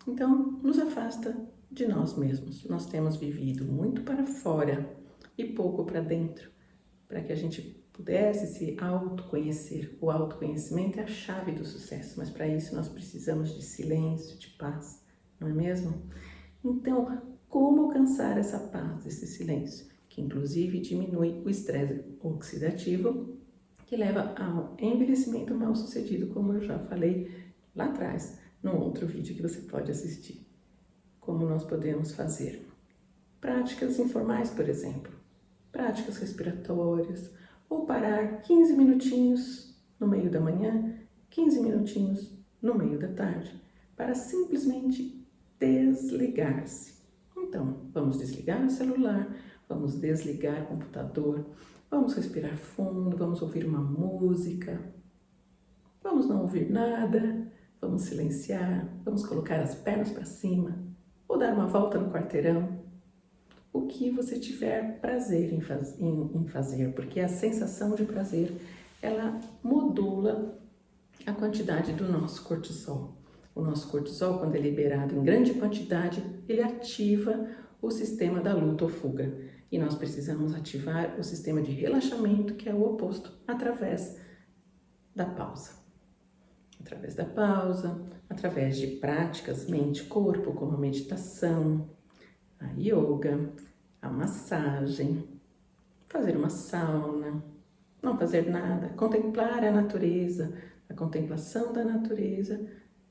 Então, nos afasta de nós mesmos. Nós temos vivido muito para fora e pouco para dentro, para que a gente pudesse se autoconhecer. O autoconhecimento é a chave do sucesso, mas para isso nós precisamos de silêncio, de paz, não é mesmo? Então, como alcançar essa paz, esse silêncio, que inclusive diminui o estresse oxidativo, que leva ao envelhecimento mal sucedido, como eu já falei lá atrás, num outro vídeo que você pode assistir. Como nós podemos fazer? Práticas informais, por exemplo, práticas respiratórias, ou parar 15 minutinhos no meio da manhã, 15 minutinhos no meio da tarde, para simplesmente desligar-se. Então, vamos desligar o celular, vamos desligar o computador, vamos respirar fundo, vamos ouvir uma música, vamos não ouvir nada, vamos silenciar, vamos colocar as pernas para cima, ou dar uma volta no quarteirão, o que você tiver prazer em fazer, porque a sensação de prazer, ela modula a quantidade do nosso cortisol. O nosso cortisol, quando é liberado em grande quantidade, ele ativa o sistema da luta ou fuga. E nós precisamos ativar o sistema de relaxamento, que é o oposto, através da pausa. Através da pausa, através de práticas mente-corpo, como a meditação, a yoga, a massagem, fazer uma sauna, não fazer nada, contemplar a natureza. A contemplação da natureza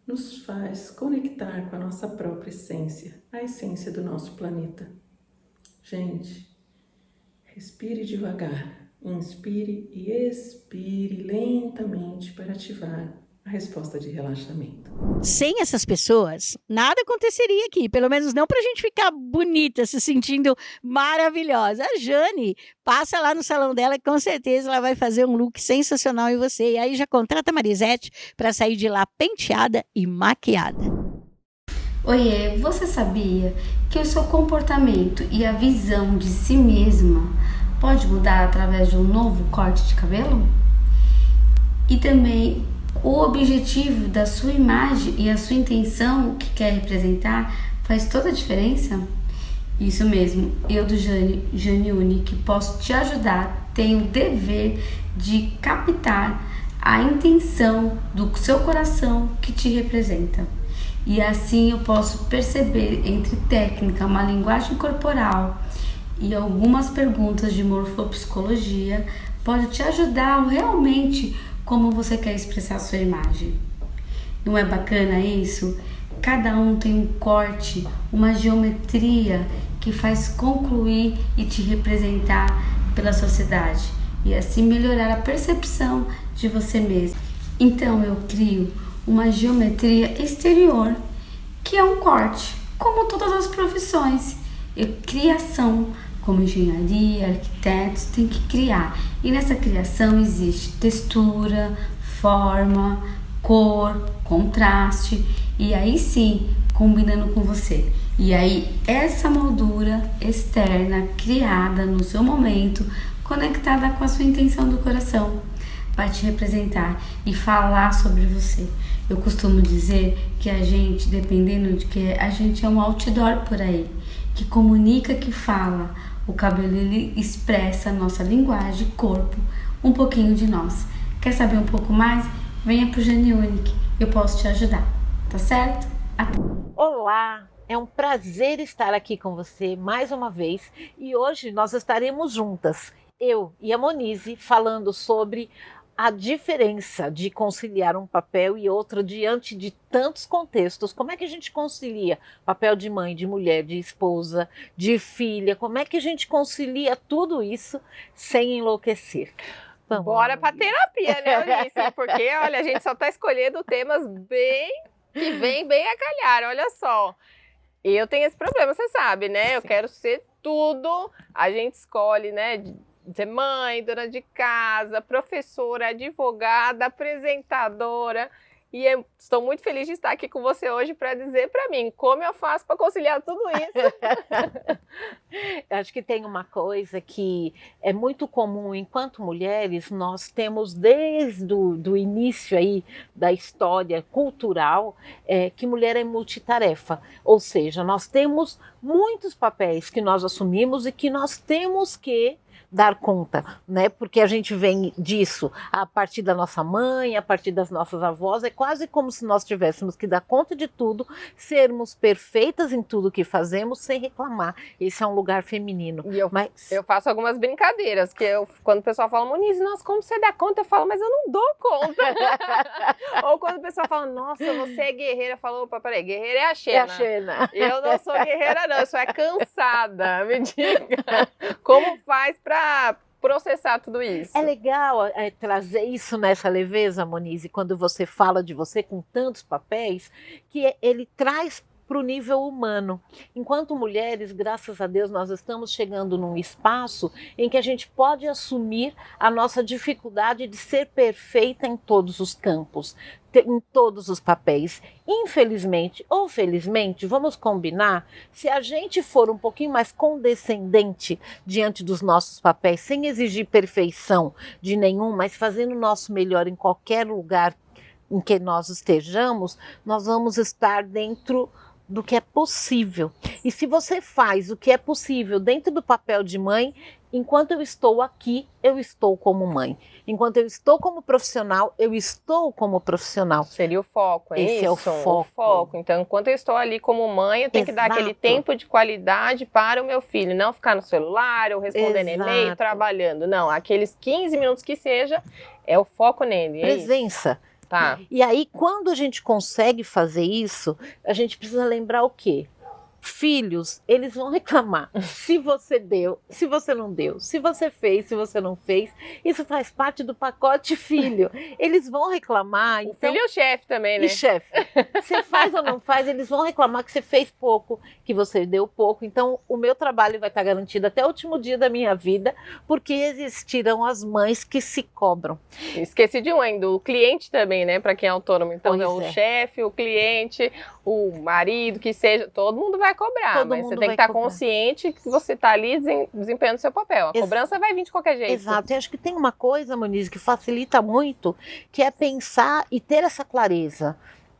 nos faz conectar com a nossa própria essência, a essência do nosso planeta. Gente, respire devagar, inspire e expire lentamente para ativar a resposta de relaxamento. Sem essas pessoas, nada aconteceria aqui, pelo menos não para a gente ficar bonita, se sentindo maravilhosa. A Jane passa lá no salão dela e com certeza ela vai fazer um look sensacional em você. E aí já contrata a Marisete para sair de lá penteada e maquiada. Oiê, você sabia que o seu comportamento e a visão de si mesma pode mudar através de um novo corte de cabelo? E também o objetivo da sua imagem e a sua intenção que quer representar faz toda a diferença? Isso mesmo, eu do Jane Uni, que posso te ajudar, tenho o dever de captar a intenção do seu coração que te representa. E assim eu posso perceber entre técnica, uma linguagem corporal e algumas perguntas de morfopsicologia, pode te ajudar realmente como você quer expressar a sua imagem. Não é bacana isso? Cada um tem um corte, uma geometria que faz concluir e te representar pela sociedade e assim melhorar a percepção de você mesmo. Então eu crio uma geometria exterior, que é um corte, como todas as profissões. Criação, como engenharia, arquitetos, tem que criar. E nessa criação existe textura, forma, cor, contraste, e aí sim, combinando com você. E aí essa moldura externa, criada no seu momento, conectada com a sua intenção do coração, vai te representar e falar sobre você. Eu costumo dizer que a gente, dependendo de que a gente é um outdoor por aí, que comunica, que fala. O cabelo, ele expressa a nossa linguagem, corpo, um pouquinho de nós. Quer saber um pouco mais? Venha pro Geniunic, eu posso te ajudar, tá certo? Olá, é um prazer estar aqui com você mais uma vez e hoje nós estaremos juntas, eu e a Monize, falando sobre a diferença de conciliar um papel e outro diante de tantos contextos. Como é que a gente concilia papel de mãe, de mulher, de esposa, de filha? Como é que a gente concilia tudo isso sem enlouquecer? Vamos, bora para terapia, né, Alice? Porque, olha, a gente só está escolhendo temas que vem bem a calhar, olha só. Eu tenho esse problema, você sabe, né? Eu quero ser tudo. A gente escolhe, né? Ser mãe, dona de casa, professora, advogada, apresentadora. E eu estou muito feliz de estar aqui com você hoje para dizer para mim como eu faço para conciliar tudo isso. Eu acho que tem uma coisa que é muito comum enquanto mulheres, nós temos desde o início aí da história cultural que mulher é multitarefa. Ou seja, nós temos muitos papéis que nós assumimos e que nós temos que dar conta, né? Porque a gente vem disso a partir da nossa mãe, a partir das nossas avós, é quase como se nós tivéssemos que dar conta de tudo, sermos perfeitas em tudo que fazemos sem reclamar. Esse é um lugar feminino. E eu faço algumas brincadeiras, que quando o pessoal fala, Monize, nossa, como você dá conta? Eu falo, mas eu não dou conta. Ou quando o pessoal fala, nossa, você é guerreira, eu falo, opa, peraí, guerreira é a Xena. É a Xena. Eu não sou guerreira não, eu sou cansada, me diga. Como faz para processar tudo isso? É legal trazer isso nessa leveza, Monize, quando você fala de você com tantos papéis, que ele traz para o nível humano. Enquanto mulheres, graças a Deus, nós estamos chegando num espaço em que a gente pode assumir a nossa dificuldade de ser perfeita em todos os campos, em todos os papéis. Infelizmente ou felizmente, vamos combinar, se a gente for um pouquinho mais condescendente diante dos nossos papéis, sem exigir perfeição de nenhum, mas fazendo o nosso melhor em qualquer lugar em que nós estejamos, nós vamos estar dentro do que é possível. E se você faz o que é possível dentro do papel de mãe, enquanto eu estou aqui, eu estou como mãe. Enquanto eu estou como profissional, eu estou como profissional. Seria o foco, é Esse isso? É o foco. Então, enquanto eu estou ali como mãe, eu tenho que dar aquele tempo de qualidade para o meu filho. Não ficar no celular ou respondendo e-mail, trabalhando. Não, aqueles 15 minutos que seja, é o foco nele. Presença. Tá. E aí, quando a gente consegue fazer isso, a gente precisa lembrar o quê? Filhos, eles vão reclamar se você deu, se você não deu, se você fez, se você não fez. Isso faz parte do pacote filho. Eles vão reclamar. O filho e o chefe também, né? E chefe. Você faz ou não faz, eles vão reclamar que você fez pouco, que você deu pouco. Então, o meu trabalho vai estar garantido até o último dia da minha vida, porque existirão as mães que se cobram. Esqueci de um ainda, o cliente também, né? Para quem é autônomo. Então, o chefe, o cliente, o marido, que seja, todo mundo vai cobrar, mas você tem que estar consciente que você está ali desempenhando seu papel. A cobrança vai vir de qualquer jeito. Exato. E acho que tem uma coisa, Monize, que facilita muito, que é pensar e ter essa clareza.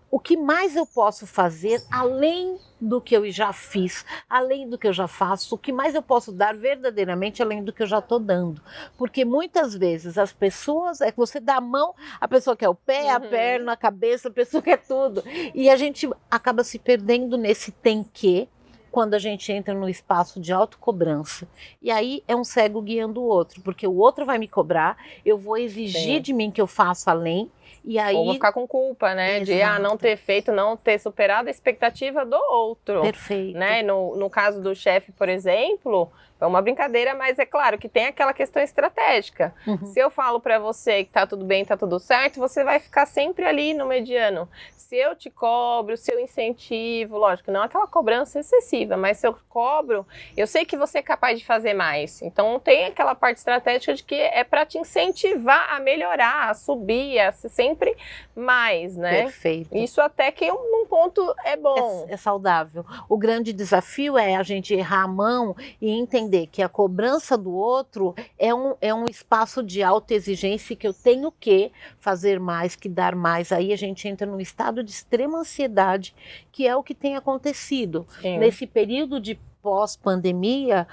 O que mais eu posso fazer além do que eu já fiz, além do que eu já faço, o que mais eu posso dar verdadeiramente além do que eu já estou dando? Porque muitas vezes as pessoas, é que você dá a mão, a pessoa quer o pé, a perna, a cabeça, a pessoa quer tudo. E a gente acaba se perdendo nesse tem que, quando a gente entra no espaço de autocobrança. E aí é um cego guiando o outro, porque o outro vai me cobrar, eu vou exigir de mim que eu faça além, e aí... Ou vou ficar com culpa, né? Exato. De não ter feito, não ter superado a expectativa do outro. Perfeito. Né? No caso do chefe, por exemplo, é uma brincadeira, mas é claro que tem aquela questão estratégica. Se eu falo para você que tá tudo bem, tá tudo certo, você vai ficar sempre ali no mediano. Se eu te cobro, se eu incentivo, lógico, não aquela cobrança excessiva, mas se eu cobro, eu sei que você é capaz de fazer mais. Então tem aquela parte estratégica de que é para te incentivar a melhorar, a subir, a ser sempre mais, né? Perfeito. Isso até que num ponto é bom. É saudável. O grande desafio é a gente errar a mão e entender que a cobrança do outro é um espaço de autoexigência que eu tenho que fazer mais, que dar mais. Aí a gente entra num estado de extrema ansiedade, que é o que tem acontecido. Sim. Nesse período de pós-pandemia,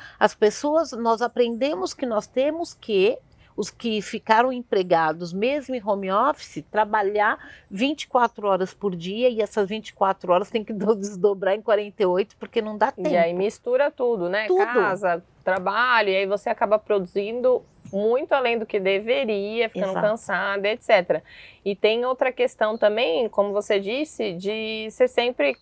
nós aprendemos que nós temos que, os que ficaram empregados, mesmo em home office, trabalhar 24 horas por dia, e essas 24 horas tem que desdobrar em 48, porque não dá tempo. E aí mistura tudo, né? Tudo. Casa, trabalho, e aí você acaba produzindo muito além do que deveria, ficando cansada, etc. E tem outra questão também, como você disse, de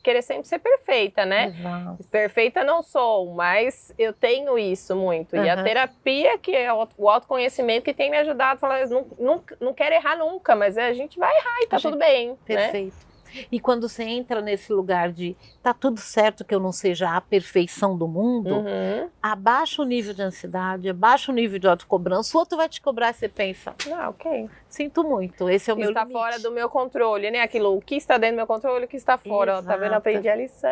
querer sempre ser perfeita, né? Exato. Perfeita não sou, mas eu tenho isso muito. E a terapia, que é o autoconhecimento, que tem me ajudado a falar, não quero errar nunca, mas a gente vai errar e tá tudo bem. Perfeito. Né? E quando você entra nesse lugar de tá tudo certo que eu não seja a perfeição do mundo, abaixa o nível de ansiedade, abaixa o nível de autocobrança, o outro vai te cobrar e você pensa, ok, sinto muito, esse é o meu está limite. Fora do meu controle, né? Aquilo, o que está dentro do meu controle, o que está fora. Ó, tá vendo? Aprendi a lição.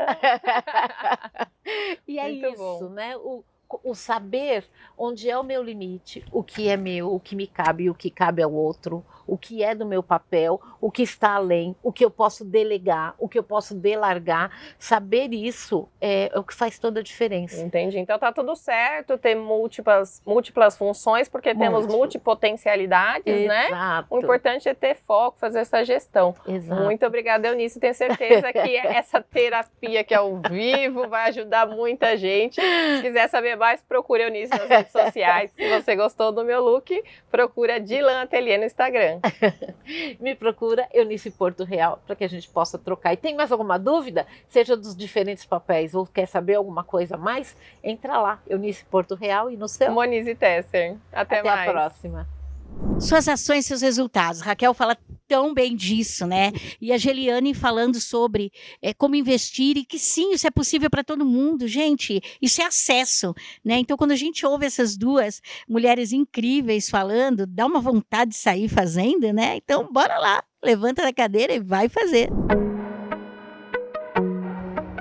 E é muito isso, bom. né? O saber onde é o meu limite, o que é meu, o que me cabe e o que cabe ao outro, o que é do meu papel, o que está além, o que eu posso delegar, o que eu posso delargar. Saber isso é o que faz toda a diferença. Entendi. Então tá tudo certo ter múltiplas funções, porque temos multipotencialidades, né? O importante é ter foco, fazer essa gestão. Exato. Muito obrigada, Eunice. Tenho certeza que essa terapia que é ao vivo vai ajudar muita gente. Se quiser saber mais, procure a Eunice nas redes sociais. Se você gostou do meu look, procura Dilan Atelier no Instagram. Me procura Eunice Porto Real para que a gente possa trocar. E tem mais alguma dúvida? Seja dos diferentes papéis ou quer saber alguma coisa a mais? Entra lá, Eunice Porto Real, e no seu? Monize Tesser. Até mais. A próxima. Suas ações, seus resultados. Raquel fala tão bem disso, né? E a Geliane falando sobre como investir e que sim, isso é possível para todo mundo, gente. Isso é acesso, né? Então, quando a gente ouve essas duas mulheres incríveis falando, dá uma vontade de sair fazendo, né? Então, bora lá, levanta da cadeira e vai fazer.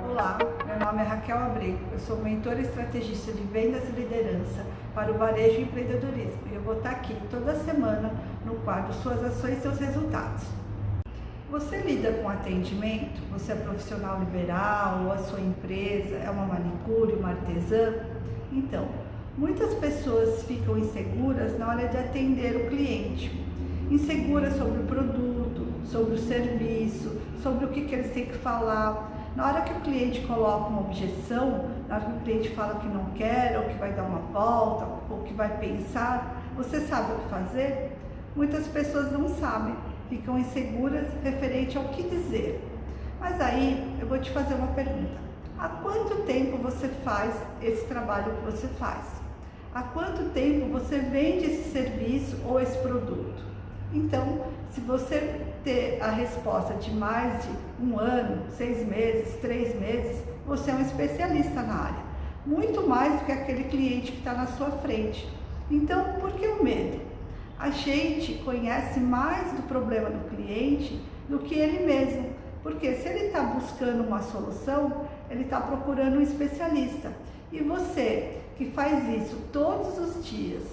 Olá, meu nome é Raquel Abrego, eu sou mentora estrategista de vendas e liderança para o varejo e empreendedorismo. E eu vou estar aqui toda semana no quadro Suas Ações e Seus Resultados. Você lida com atendimento? Você é profissional liberal ou a sua empresa é uma manicure, uma artesã? Então, muitas pessoas ficam inseguras na hora de atender o cliente. Inseguras sobre o produto, sobre o serviço, sobre o que eles têm que falar. Na hora que o cliente coloca uma objeção, na hora que o cliente fala que não quer, ou que vai dar uma volta, ou que vai pensar, você sabe o que fazer? Muitas pessoas não sabem, ficam inseguras referente ao que dizer. Mas aí eu vou te fazer uma pergunta. Há quanto tempo você faz esse trabalho que você faz? Há quanto tempo você vende esse serviço ou esse produto? Então, se você ter a resposta de mais de 1 ano, 6 meses, 3 meses, você é um especialista na área. Muito mais do que aquele cliente que está na sua frente. Então, por que o medo? A gente conhece mais do problema do cliente do que ele mesmo. Porque se ele está buscando uma solução, ele está procurando um especialista. E você que faz isso todos os dias,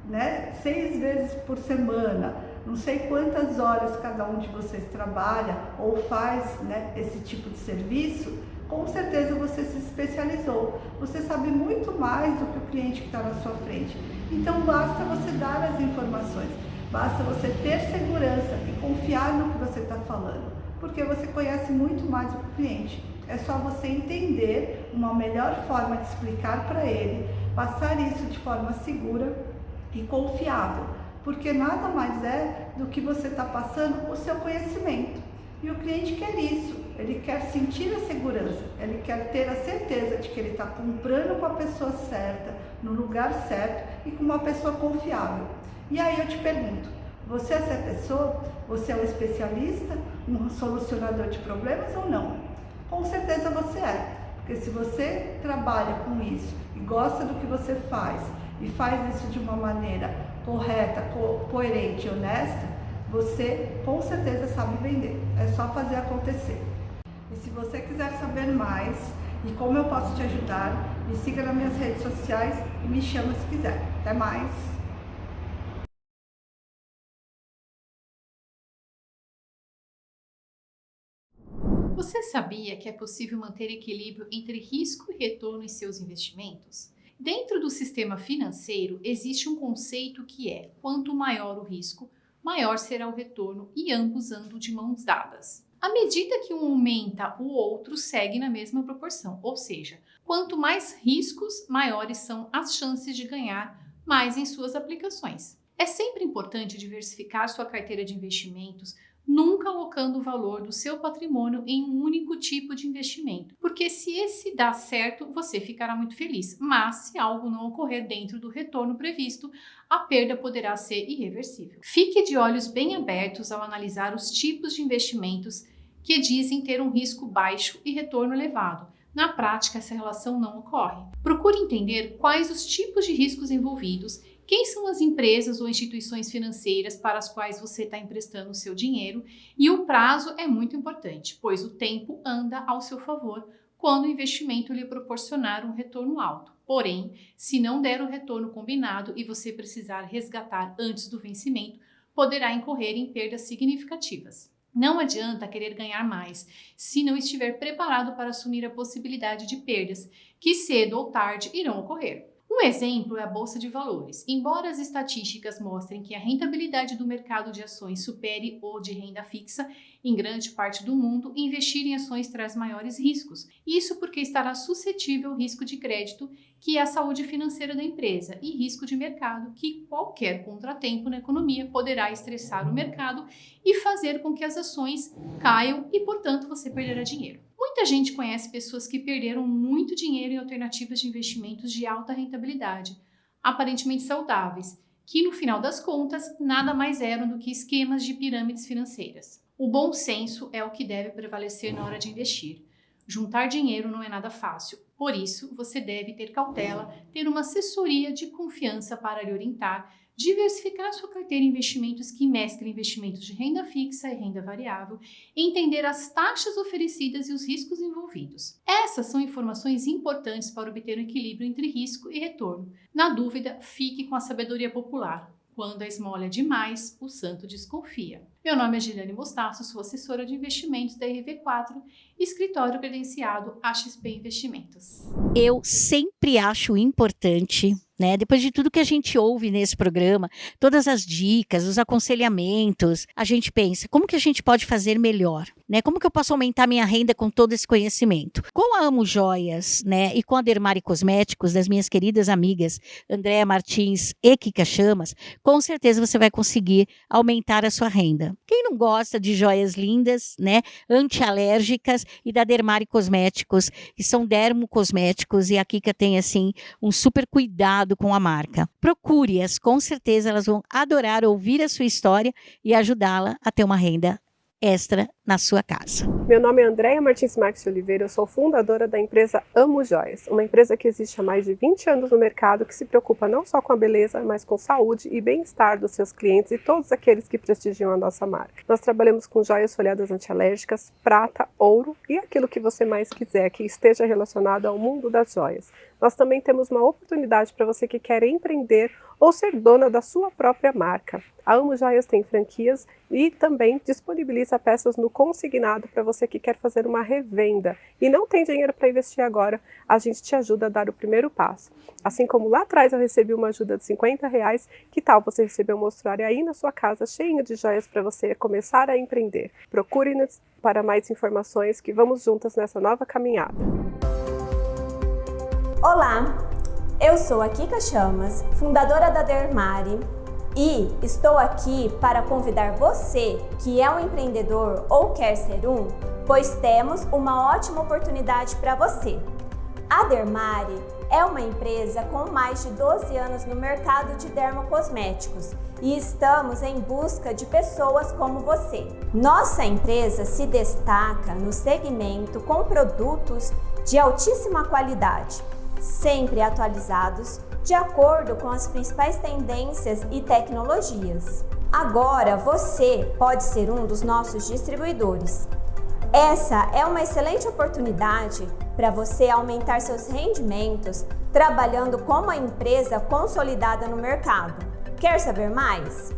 né, 6 vezes por semana, não sei quantas horas cada um de vocês trabalha ou faz, né, esse tipo de serviço, com certeza você se especializou. Você sabe muito mais do que o cliente que está na sua frente. Então basta você dar as informações, basta você ter segurança e confiar no que você está falando, porque você conhece muito mais do que o cliente. É só você entender uma melhor forma de explicar para ele, passar isso de forma segura e confiável, porque nada mais é do que você está passando o seu conhecimento. E o cliente quer isso, ele quer sentir a segurança, ele quer ter a certeza de que ele está comprando com a pessoa certa, no lugar certo e com uma pessoa confiável. E aí eu te pergunto, você é essa pessoa? Você é um especialista, um solucionador de problemas ou não? Com certeza você é, porque se você trabalha com isso e gosta do que você faz e faz isso de uma maneira correta, coerente e honesta, você com certeza sabe vender. É só fazer acontecer. E se você quiser saber mais e como eu posso te ajudar, me siga nas minhas redes sociais e me chama se quiser. Até mais! Você sabia que é possível manter equilíbrio entre risco e retorno em seus investimentos? Dentro do sistema financeiro, existe um conceito que é: quanto maior o risco, maior será o retorno, e ambos andam de mãos dadas. À medida que um aumenta, o outro segue na mesma proporção, ou seja, quanto mais riscos, maiores são as chances de ganhar mais em suas aplicações. É sempre importante diversificar sua carteira de investimentos, nunca alocando o valor do seu patrimônio em um único tipo de investimento, porque se esse dá certo, você ficará muito feliz, mas se algo não ocorrer dentro do retorno previsto, a perda poderá ser irreversível. Fique de olhos bem abertos ao analisar os tipos de investimentos que dizem ter um risco baixo e retorno elevado. Na prática, essa relação não ocorre. Procure entender quais os tipos de riscos envolvidos, quem são as empresas ou instituições financeiras para as quais você está emprestando o seu dinheiro, e o prazo é muito importante, pois o tempo anda ao seu favor quando o investimento lhe proporcionar um retorno alto. Porém, se não der o retorno combinado e você precisar resgatar antes do vencimento, poderá incorrer em perdas significativas. Não adianta querer ganhar mais se não estiver preparado para assumir a possibilidade de perdas, que cedo ou tarde irão ocorrer. Um exemplo é a Bolsa de Valores. Embora as estatísticas mostrem que a rentabilidade do mercado de ações supere o de renda fixa, em grande parte do mundo, investir em ações traz maiores riscos. Isso porque estará suscetível ao risco de crédito, que é a saúde financeira da empresa, e risco de mercado, que qualquer contratempo na economia poderá estressar o mercado e fazer com que as ações caiam e, portanto, você perderá dinheiro. Muita gente conhece pessoas que perderam muito dinheiro em alternativas de investimentos de alta rentabilidade, aparentemente saudáveis, que no final das contas nada mais eram do que esquemas de pirâmides financeiras. O bom senso é o que deve prevalecer na hora de investir. Juntar dinheiro não é nada fácil, por isso você deve ter cautela, ter uma assessoria de confiança para lhe orientar, diversificar sua carteira em investimentos que mesclem investimentos de renda fixa e renda variável, entender as taxas oferecidas e os riscos envolvidos. Essas são informações importantes para obter um equilíbrio entre risco e retorno. Na dúvida, fique com a sabedoria popular. Quando a esmola é demais, o santo desconfia. Meu nome é Giliane Mostaço, sou assessora de investimentos da RV4, escritório credenciado AXP Investimentos. Eu sempre acho importante, né, depois de tudo que a gente ouve nesse programa, todas as dicas, os aconselhamentos, a gente pensa, como que a gente pode fazer melhor? Né? Como que eu posso aumentar minha renda com todo esse conhecimento? Com a Amo Joias, né, e com a Dermari Cosméticos, das minhas queridas amigas Andréa Martins e Kika Chamas, com certeza você vai conseguir aumentar a sua renda. Quem não gosta de joias lindas, né, antialérgicas, e da Dermari Cosméticos, que são dermocosméticos, e a Kika tem, assim, um super cuidado com a marca. Procure-as, com certeza elas vão adorar ouvir a sua história e ajudá-la a ter uma renda extra na sua casa. Meu nome é Andréa Martins Marques de Oliveira, eu sou fundadora da empresa Amo Joias, uma empresa que existe há mais de 20 anos no mercado, que se preocupa não só com a beleza, mas com saúde e bem-estar dos seus clientes e todos aqueles que prestigiam a nossa marca. Nós trabalhamos com joias folhadas antialérgicas, prata, ouro e aquilo que você mais quiser que esteja relacionado ao mundo das joias. Nós também temos uma oportunidade para você que quer empreender ou ser dona da sua própria marca. A Amo Joias tem franquias e também disponibiliza peças no consignado para você que quer fazer uma revenda e não tem dinheiro para investir agora, a gente te ajuda a dar o primeiro passo. Assim como lá atrás eu recebi uma ajuda de R$50, que tal você receber um mostruário aí na sua casa cheio de joias para você começar a empreender? Procure-nos para mais informações, que vamos juntas nessa nova caminhada. Olá, eu sou a Kika Chamas, fundadora da Dermari, e estou aqui para convidar você que é um empreendedor ou quer ser um, pois temos uma ótima oportunidade para você. A Dermari é uma empresa com mais de 12 anos no mercado de dermocosméticos e estamos em busca de pessoas como você. Nossa empresa se destaca no segmento com produtos de altíssima qualidade, sempre atualizados de acordo com as principais tendências e tecnologias. Agora você pode ser um dos nossos distribuidores. Essa é uma excelente oportunidade para você aumentar seus rendimentos trabalhando com uma empresa consolidada no mercado. Quer saber mais?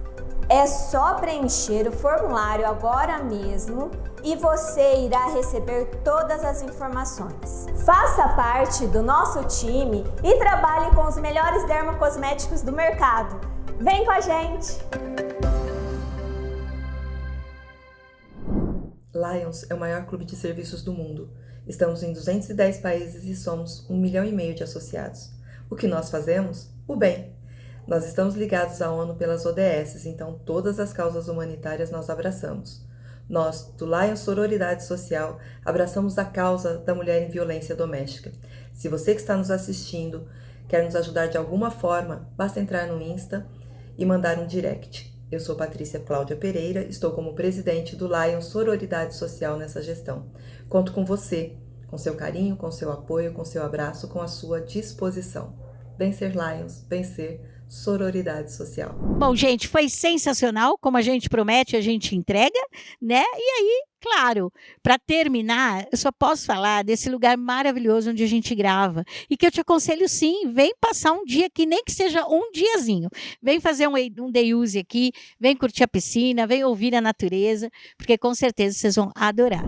É só preencher o formulário agora mesmo e você irá receber todas as informações. Faça parte do nosso time e trabalhe com os melhores dermocosméticos do mercado. Vem com a gente! Lions é o maior clube de serviços do mundo. Estamos em 210 países e somos 1,5 milhão de associados. O que nós fazemos? O bem. Nós estamos ligados à ONU pelas ODS, então todas as causas humanitárias nós abraçamos. Nós, do Lions Sororidade Social, abraçamos a causa da mulher em violência doméstica. Se você que está nos assistindo quer nos ajudar de alguma forma, basta entrar no Insta e mandar um direct. Eu sou Patrícia Cláudia Pereira, estou como presidente do Lions Sororidade Social nessa gestão. Conto com você, com seu carinho, com seu apoio, com seu abraço, com a sua disposição. Bem ser Lions, bem ser Sororidade Social. Bom, gente, foi sensacional, como a gente promete, a gente entrega, né? E aí, claro, para terminar, eu só posso falar desse lugar maravilhoso onde a gente grava e que eu te aconselho sim, vem passar um dia aqui, nem que seja um diazinho. Vem fazer um day use aqui, vem curtir a piscina, vem ouvir a natureza, porque com certeza vocês vão adorar.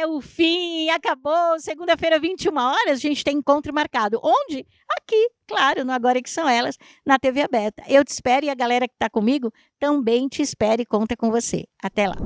O fim acabou, segunda-feira, 21 horas, a gente tem encontro marcado. Onde? Aqui, claro, no Agora Que São Elas, na TV aberta. Eu te espero e a galera que está comigo também te espera e conta com você. Até lá.